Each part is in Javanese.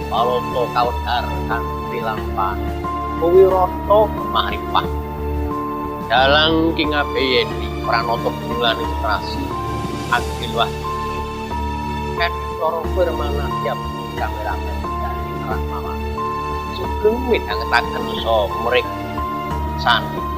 Baloto kaudhar kanthi lampah Kuwiroto makrifah dalang King Abeyeni Pranoto bulan ilustrasi Agil Wahyu editor Firmana Siap kameramen dari Rahmawan sugeng midhangetaken so mrek sami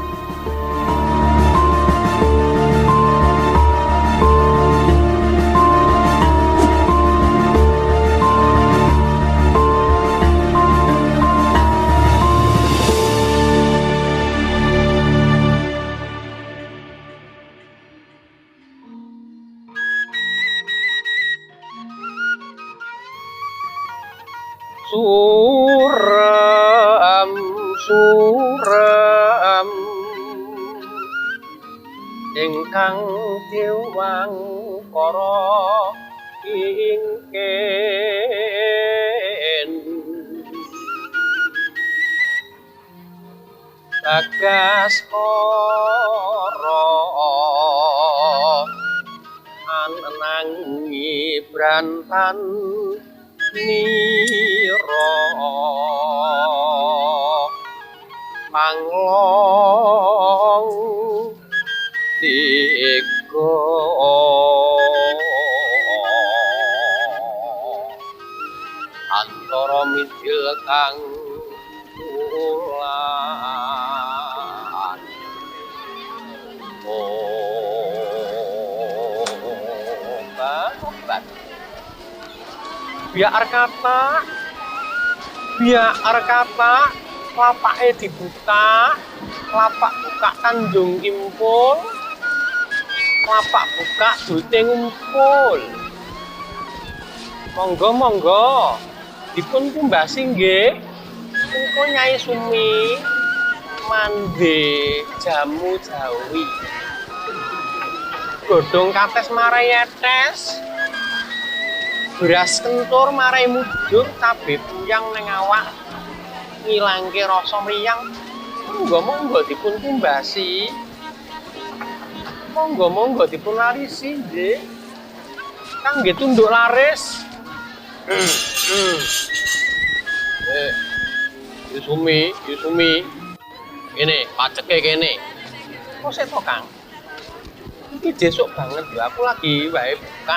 suram ingkang diwangkara ingken Bagaskara anangi brantan nira panglong tiga antara midil kang ulan obat biar kata lapake dibuka lapak buka kandung impul lapak buka dute ngumpul monggo dipun kumbasi nggih engko Nyai Sumi mande jamu jawi godhong kates marai etes beras kentur marai mujur cabe puyang ning awak ngilangke rasa mriyang monggo dipun kumbasi monggo dipun larisi nggih kangge tunduk laris Yusumi kene paceke kene kok sik to Kang iki desuk banget lho aku lagi wae buka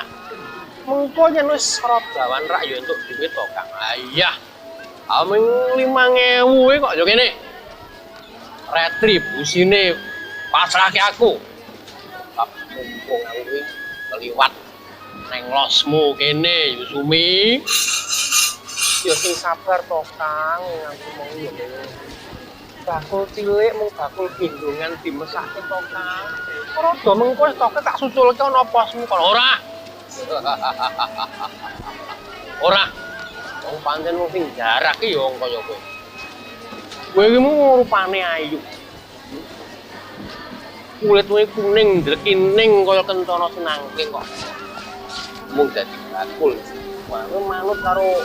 mengko yen wis rodawan rak ya entuk duit to Kang ayah ameng 5.000 kok yo kene retribusine pasrahke aku mumpung aku kuwi keliwat neng losmu kene Yusumi ya sing sabar to Kang aku mau yo bakul cilik mung bakul gendongan dimesake to Kang ora do mengko stoke tak susulke ana posmu kok ora wong pancen wong sing jarak iki yo kaya kowe iki mung rupane ayu kulitmu kuning drekining kaya kencana senangke kok mung dadi bakul manut karo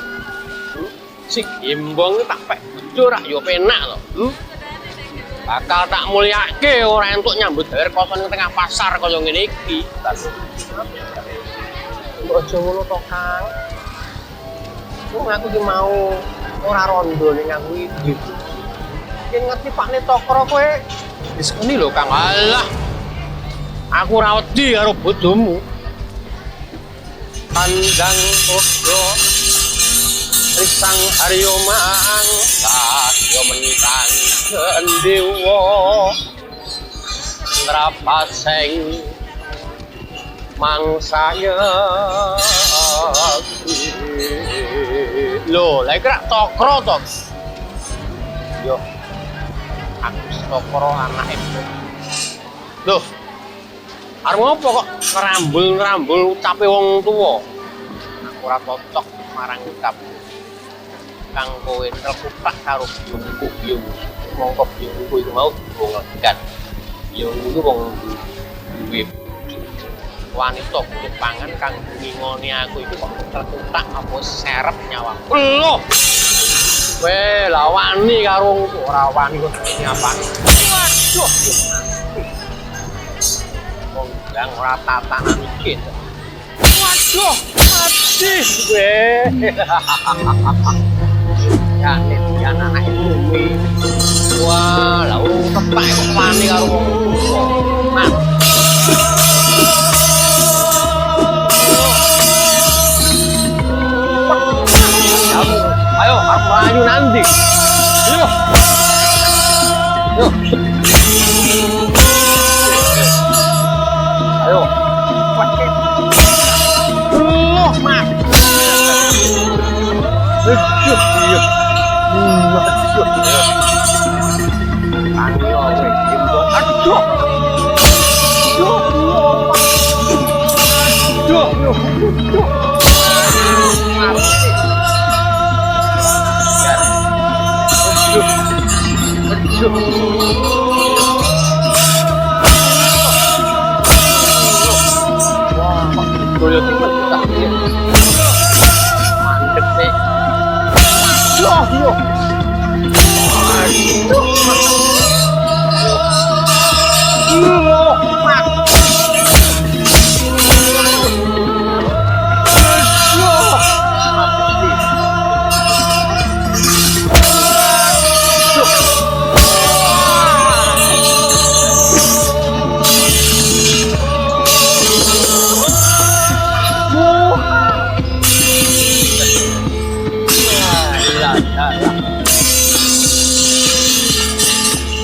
sik imbang tak pek bojo rak yo penak to bakal tak mulyake ora entuk nyambut gawe koson ning tengah pasar kaya ngene iki aja ngono to Kang aku ki mau ora rondo ning aku iki yen ngerti Pak Netokro kowe diskoni lho Kang alah aku ora wedi karo bojomu pandang podo risang haryo mang satyo mentang gendewa ngrapaseng mangsaya lho lha iki rak Tokro to yo aku Tokro anake lho Arep ngopo kok ngerambul ucape wong tuwa? Aku ora cocok marang ucap kang kowe terkutak karo biyung. Mongko biyungku iku mau wong ngegan. Biyung iku wong duwe wanita kulit pangan kang ngingoni aku iku kok terkutak apa serep nyawa. Loh. Weh, lah wani karo ora wani kok nyapani. Waduh. Wong ndang ora tatanan iki. Waduh, mati gue. Ya nek anak itu kuwi. Wah, lah kepak kok wani karo wong tuwa. Mas. Ayo, aku maju nanti. Ayo. Ayo. Ayo. Loh, Mas. Aduh, iya. Aduh. Ayo, weh. Aduh. Aduh.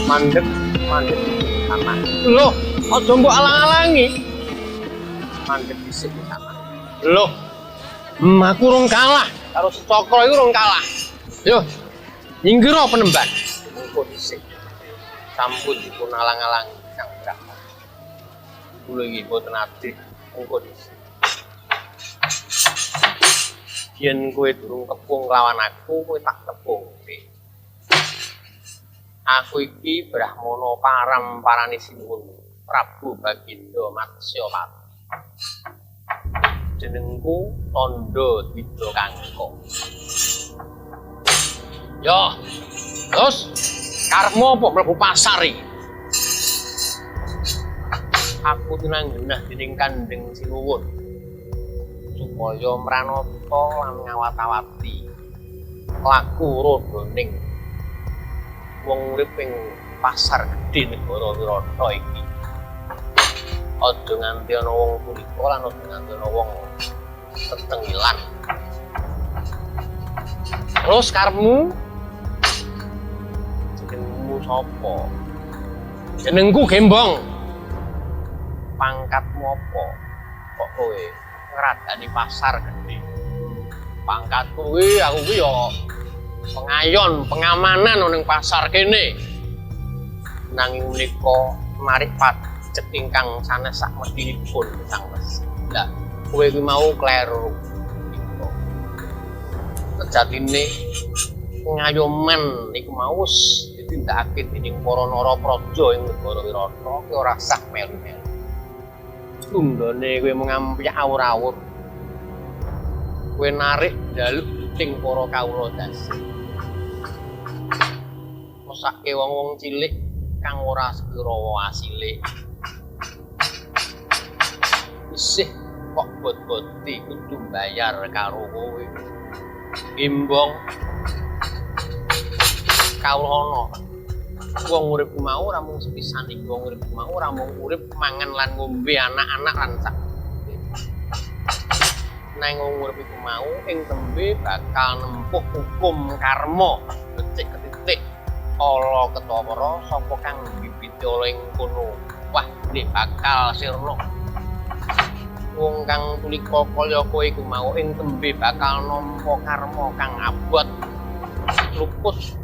Mantep nih. Mandek sama. Loh, aja mbok alang-alangi. Mandek dhisik sama. Loh. Aku urung kalah karo Cokro iku urung kalah. Yo. Nyinggiro penemban. Engko dhisik. Sampun dipun alang-alangi Sang Brahma. Kula iki boten ati. Engko dhisik. Yen kowe durung kepung lawan aku, kowe tak tepung. Aku iki Brahmana Paramparane Sinuwun Prabu Bagindo Matsyapati. Jenengku Tandha Dwija Kangka. Yo. Terus karma apa mlebu pasar iki? Aku tinanggenah dening Kandeng Sinuwun supaya mranata lan ngawat-awati laku rodhoning wong urip ing pasar gedhe negara Wirata iki. Aja nganti ana wong kulika lan aja nganti ana wong tetengilan. Terus karepmu jenengmu sapa? Jenengku Gembong. Pangkatmu apa? Kok kowe ngradani pasar gedhe? Pangkatku kuwi aku kuwi ya pengayon, pengamanan ning pasar kene. Nanging menika marik pajek ingkang sanes sak mestinipun Sang Resi. Lah, kowe kuwi mau kleru. Sejatine ngayoman iku mau wis ditindakake dening para narapraja ing negara Wirata, kowe ora sah melu-melu. Tundhone kowe mengampi awur-awur. Kowe narik njaluk ting para kawula dasi. Mesake wong-wong cilik kang ora sekira asile. Isih kok bot-boti kudu bayar karo kowe. Gembong kawula wong urip mau ora mung sepisan iki, wong urip mau ora mung urip mangan lan ngombe anak-anak lan sak. Nang wong urip iku mau ing tembe bakal nempuh hukum karma detik ke titik ala ketawara sapa kang bibite oleh kono. Wah, nek bakal sirna. Wong kang tulika kaya kowe iku mau ing tembe bakal nampa karma kang abot. Lupus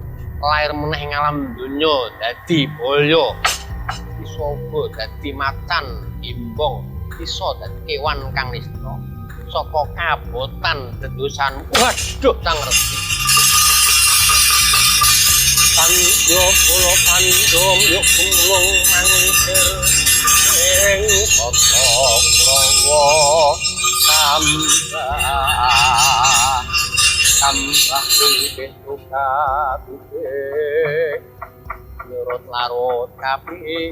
lair meneh ing alam donya dadi baya. Iso Sobo dadi macan imbong iso dadi kewan kang nista saka kabotan dedosan waduh sang resi pandyo kula pandom yuk kumulung mangkir ing tata Kurawa tambah sing buka nurut larut kapi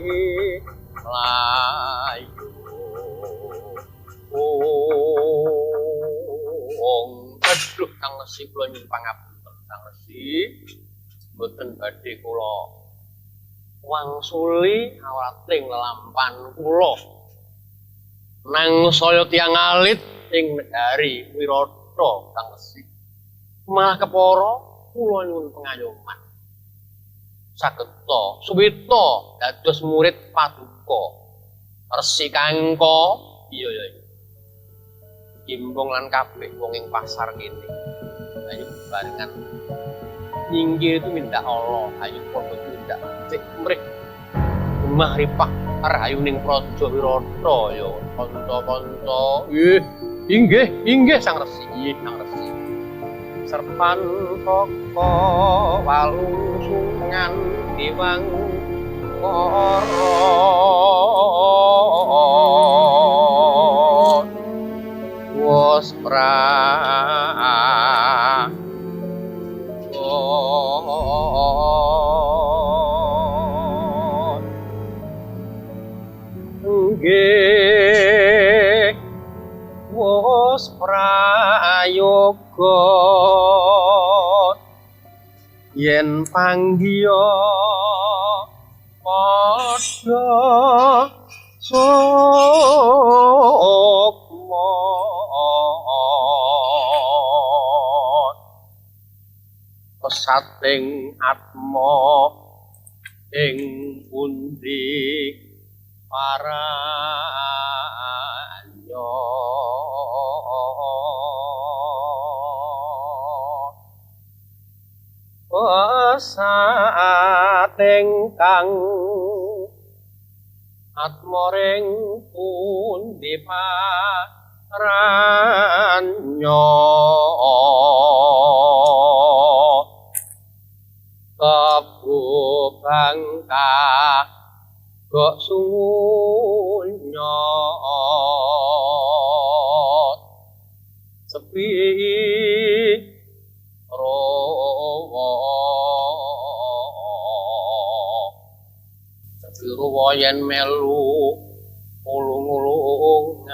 layu aduh Kang Resi kula nyuwun pangapunten Kang Resi mboten badhe kula wangsuli awating lelampan kula nang saya tiyang alit ing negari Wirata Kang Resi malah kepara kula nyuwun pengayoman sageta suwita dados murid paduka Resi Kangka iya ya Gimbong lan kabeh wong ing pasar kene ayo barengan nyinggir itu minta Allah ayo padha tindak cek mrih umah ripah rahayuning praja Wirata ya kanca-kanca inggih Sang Resi Sang Resi serpan koko walungsungan diwang koro was nggih was prayoga yen panggiya padha sukma pesating atma ing pundi paranya pesating kang atma ring pundi paranya kebubangka kok sunyot sepi rowo sepi rowo yen melu ulung-ulungan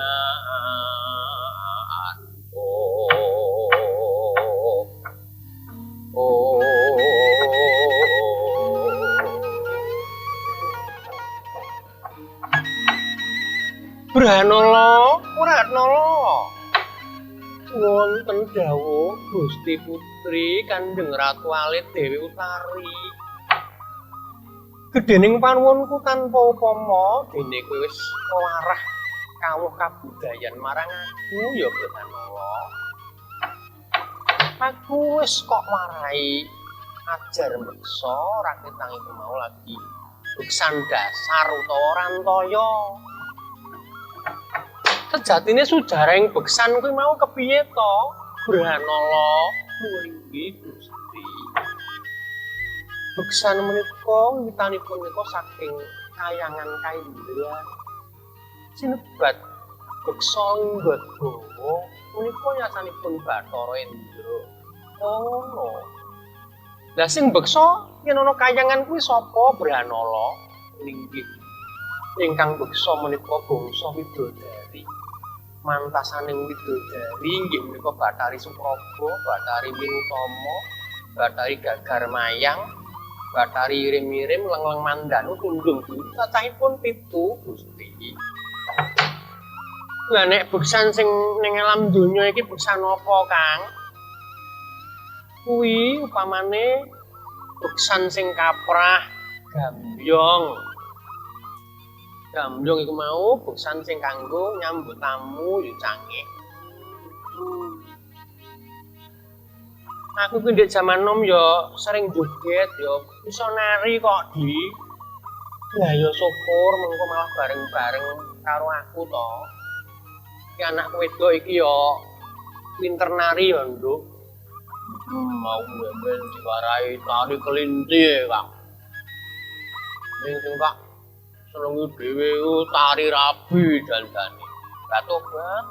Branala wonten dawuh Gusti Putri Kanjeng Ratu Alit Dewi Utari gedhening panuwunku tanpa upama dene kowe wis nglarah kawuh kabudayan marang aku ya Branala aku wis kok warai ajar meksa rakitang iku mau lagi beksan dasar utawa rantaya sejatine sujarahing beksan kuwi mau kepiye to Branala kuwi Gusti beksan menika wiwitanipun menika saking kayangan Kaindra sinebat beksa nggadhawa menika nyasanipun Bathara Indra ngono lah sing beksa yen ana kayangan kuwi sapa Branala inggih ingkang beksa menika bangsa Widodari mantasaning Widodari inggih menika Bathari Supraba, Bathari Wirutama, Bathari Gagar Mayang, Bathari Irim-irim Lengleng Mandanu tundung cacahipun 7 Gusti. Lah nek beksan sing ning alam donya iki beksan apa, Kang? Kuwi upamane beksan sing kaprah gambyong. Gambyong iku mau beksan sing kanggo nyambut tamu yo canggih. Aku ki ndek jaman nom yo sering joget yo iso nari kok di Lah ya syukur mengko malah bareng-bareng karo aku to. Iki anak wedok iki ya pinter nari ya, Nduk. Mau ben diwarai tari kelinci ya, Kang. Ning sing Kak senengi dhewe tari rabi dandane. Lah tobat.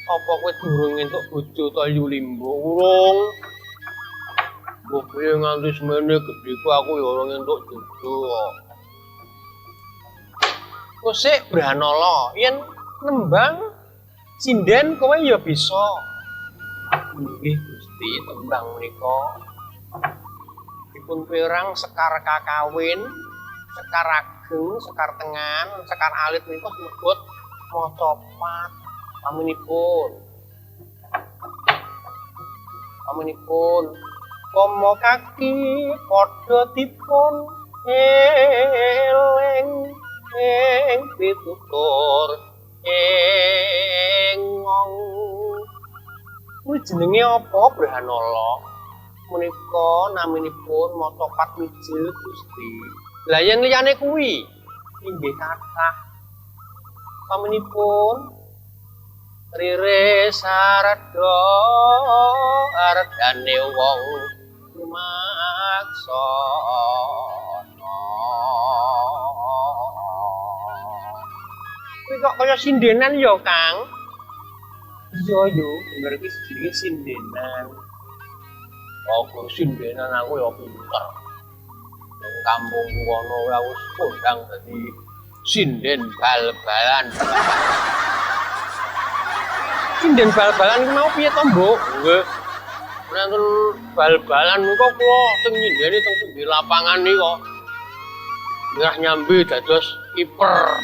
Apa kowe durung entuk bojo to Yulimbo? Urung. Mbok piye nganti semene gedheku aku ya ora entuk jodoh. Kok sik Branala, yen nembang sinden kowe ya bisa. Nggih Gusti, tembang menika dipun pirang sekar kakawin, sekar ageng, sekar tengan, sekar alit menika sinebut maca pat. Pamunipun komo kaki padha dipun eling ing pitutur engong. Kuwi jenenge apa Branala? Menika naminipun maca pat mijil Gusti. Lah yen liyane kuwi inggih kathah. Pamunipun Rire sarada ardane wong maksana. Kuwi kok kaya sindenan ya, Kang? Iya yo, bener iki jenenge sindenan. Oh, sindenan aku ya pinter. Ning kampungku kono wis kondang dadi sinden bal-balan. Sinden bal-balan ku mau piye to, Mbok? Nggih. Nonton bal-balan kok kula sing nyindeni teng pinggir lapangan iki kok. Nyerah nyambi dados kiper.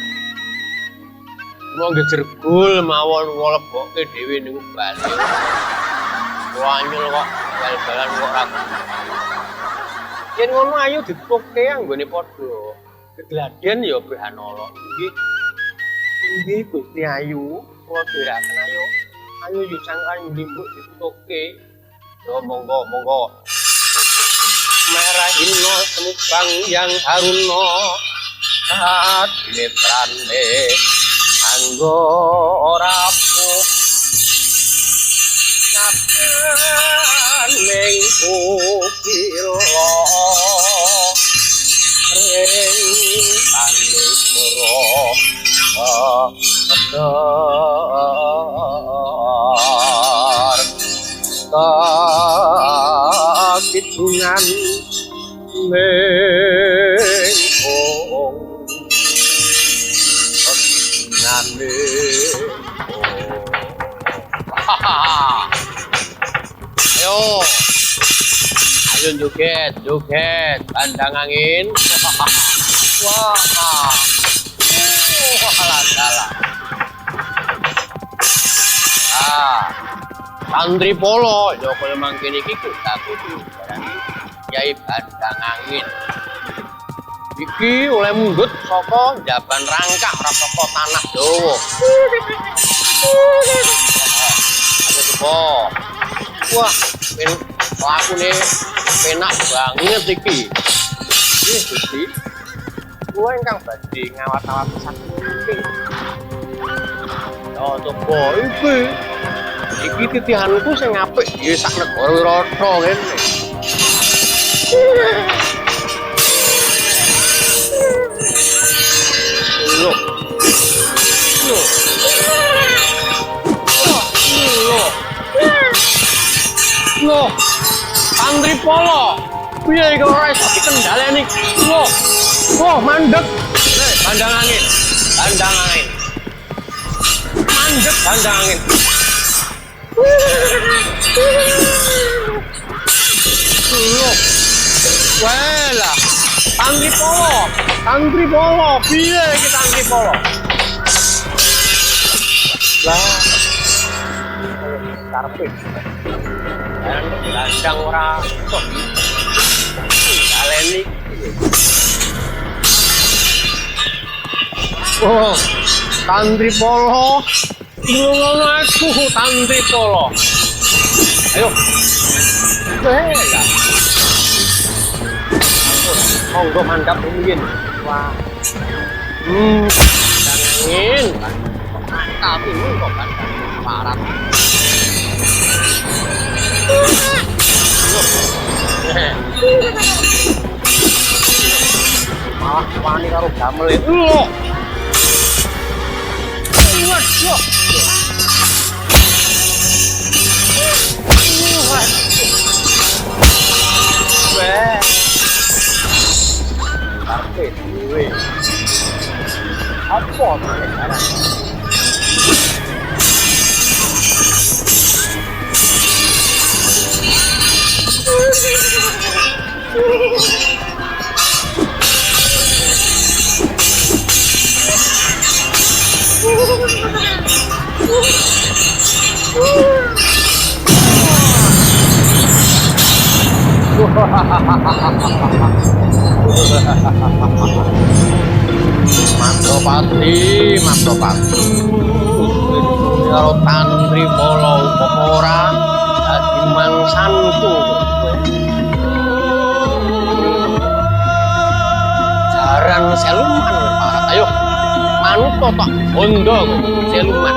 Kula nggih jerbul mawon kula lebokke dhewe niku bal. Kula anyel kok bal-balan kok ra. Yen ngono ayo dituke anggone padha. Gegladen ya Branala. Nggih Gusti Ayu, kula dherekaken ayo. Ayo Yusangkan Limbuk dituke. Yo monggo. Merahino semubang yang haruno netrane anggo rapuh ning ukilo ring kidungan mengkong kidungan ayo joget pandang angin. Wah alah santri polo ya kaya mangkene iki aku diarani Kyai Pandang Angin. Iki oleh mundhut saka Jaban Rangkak ora saka tanah Jawa. Ayo coba. Wah, lakune penak banget iki. Iki Gusti. Kuwi ingkang badhe ngawat-awat saking. Oh, coba iki titihanku sing apik ya sak negara Wirata kene. Loh, santri polo, piye iki ora iso dikendhaleni? Loh, mandek. Pandang angin. Mandek pandang angin. Loh, walah, santri polo, piye iki santri polo? Lah, karpet. Landang ora kok galeni. Oh, santri polo. Ngono aku santri polo. Ayo. Lah. Monggo mandap rumiyin. Wah. Dan angin. Tapi ini kok kan parat. Malah wani karo gamel e. Loh. Waduh. Weh. Karpe dhewe. Apa maneh arep? Mantropati. Karo tantri polo ora dadi mangsanku. Jaran seluman Pak. Ayo manut tok bondo seluman.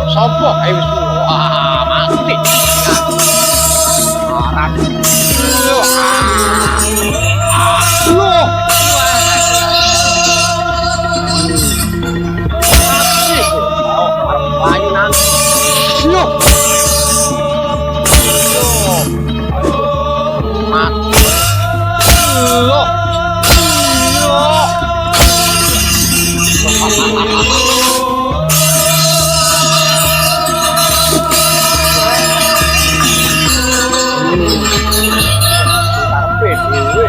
Sopo ae wis wah mati. Arat. Loh. Payunan. Loh. Mati. Loh. Karpe dhewe.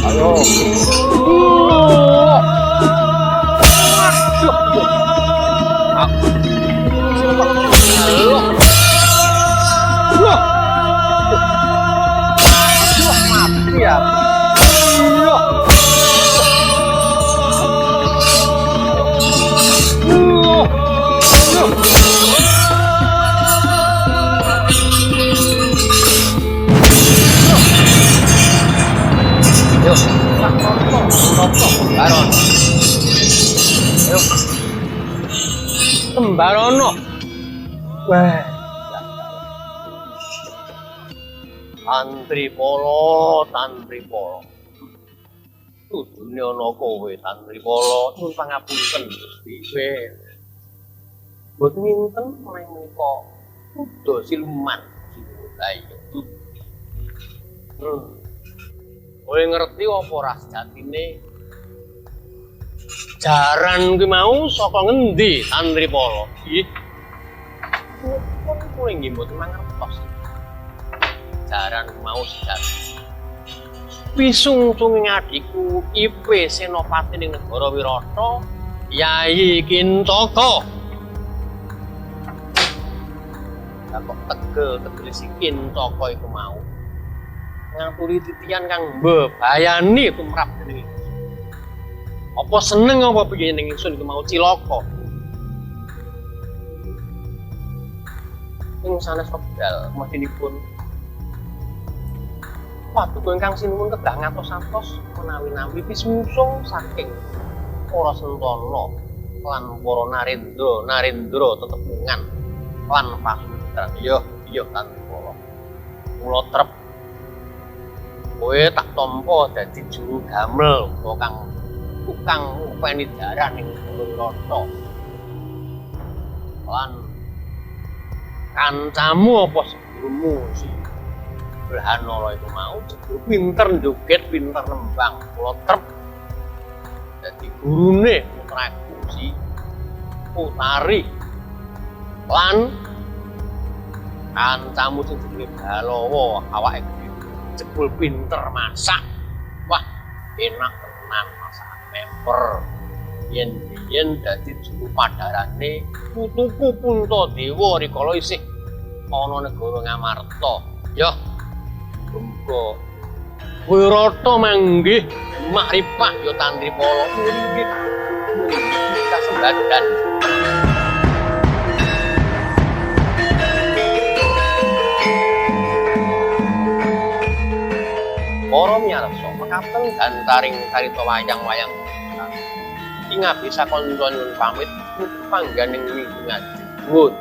Ayo. Mati ya. Baron. Ayo. Sembarono. Wah. Tantri polo. Dudune ana kowe tantri polo. Nuwun pangapunten Gusti. Boten winten menika kuda siluman. Ayo. Kowe ngerti apa ora sejatine jaran kuwi mau saka ngendi Tantri Polo? Nggih. Kowe nggih mboten mangertos. Jaran mau sejati. Pisung-sunging adikku Ipe Senopati ning negara Wirata, Yai Kintaka. Lah kok tegel si Kintaka iku mau ngaturi titian kang mbebayani tumrap dening apa seneng apa piye ning ingsun iku mau cilaka. Ing sanes wekdal madinipun paduka ingkang sinuwun kedah ngatos-atos menawi-nawi pisungsung saking para sentana lan para narendra tetepungan lan pasutran. Iya Tantri Polo. Mula trep kowe tak tampa dadi juru gamel utawa tukang ngupeni jaran ning Wirata. Lan kancamu apa sedulurmu si Blahanala iku mau jebul pinter njoget, pinter nembang, kula trep dadi gurune putraku si Utari. Lan kancamu sing jenenge Balawa awake jebul pinter masak. Wah, enak tenan masakan member. Yen dadi juru padarane putuku Puntadewa rikala isih ana negara Ngamarta. Ya, muga Wirata manggih makrifat ya Tantri Polo. Nggih. Kasembadan. Para miyarsa kapeng gantaring carita wayang-wayang. Iki bisa kanca nyuwun pamit pangganing wingi ngaji. Nuwun.